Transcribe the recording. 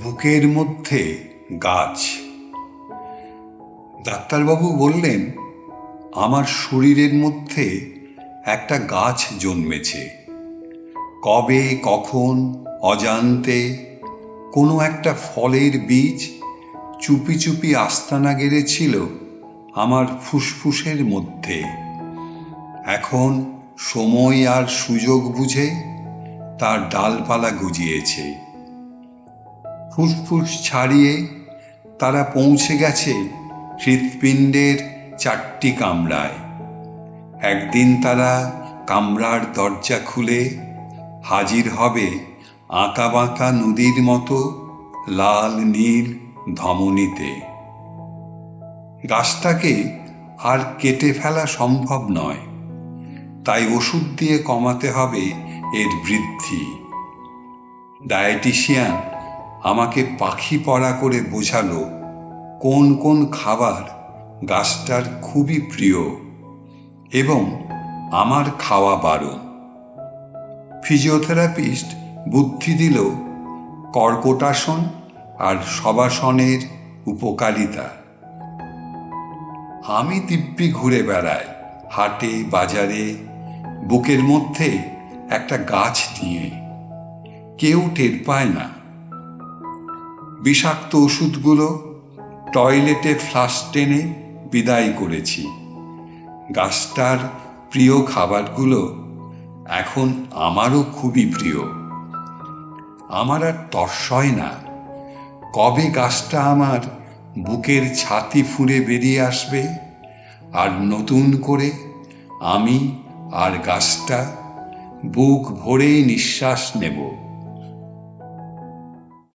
বুকের মধ্যে গাছ। ডাক্তারবাবু বললেন আমার শরীরের মধ্যে একটা গাছ জন্মেছে। কবে কখন অজান্তে কোনো একটা ফলের বীজ চুপি চুপি আস্তানা গেড়েছিল আমার ফুসফুসের মধ্যে। এখন সময় আর সুযোগ বুঝে তার ডালপালা গজিয়েছে। ফুসফুস ছাড়িয়ে তারা পৌঁছে গেছে হৃৎপিণ্ডের 4টি কামরায়। একদিন তারা কামরার দরজা খুলে হাজির হবে আঁকাবাঁকা নদীর মতো লাল নীল ধমনীতে। গাছটাকে আর কেটে ফেলা সম্ভব নয়, তাই ওষুধ দিয়ে কমাতে হবে এর বৃদ্ধি। ডায়েটিশিয়ান আমাকে পাখি পড়া করে বোঝালো কোন কোন খাবার গাছটার খুবই প্রিয় এবং আমার খাওয়া বারণ। ফিজিওথেরাপিস্ট বুদ্ধি দিল কর্কটাসন আর শবাসনের উপকারিতা। আমি দিব্যি ঘুরে বেড়াই হাটে বাজারে, বুকের মধ্যে একটা গাছ নিয়ে। কেউ টের পায় না। বিষাক্ত ওষুধগুলো টয়লেটে ফ্লাশ টেনে বিদায় করেছি। গাছটার প্রিয় খাবারগুলো এখন আমারও খুবই প্রিয়। আমার আর তর্স হয় না কবে গাছটা আমার বুকের ছাতি ফুঁড়ে বেরিয়ে আসবে আর নতুন করে আমি আর গাছটা বুক ভরে নিঃশ্বাস নেব।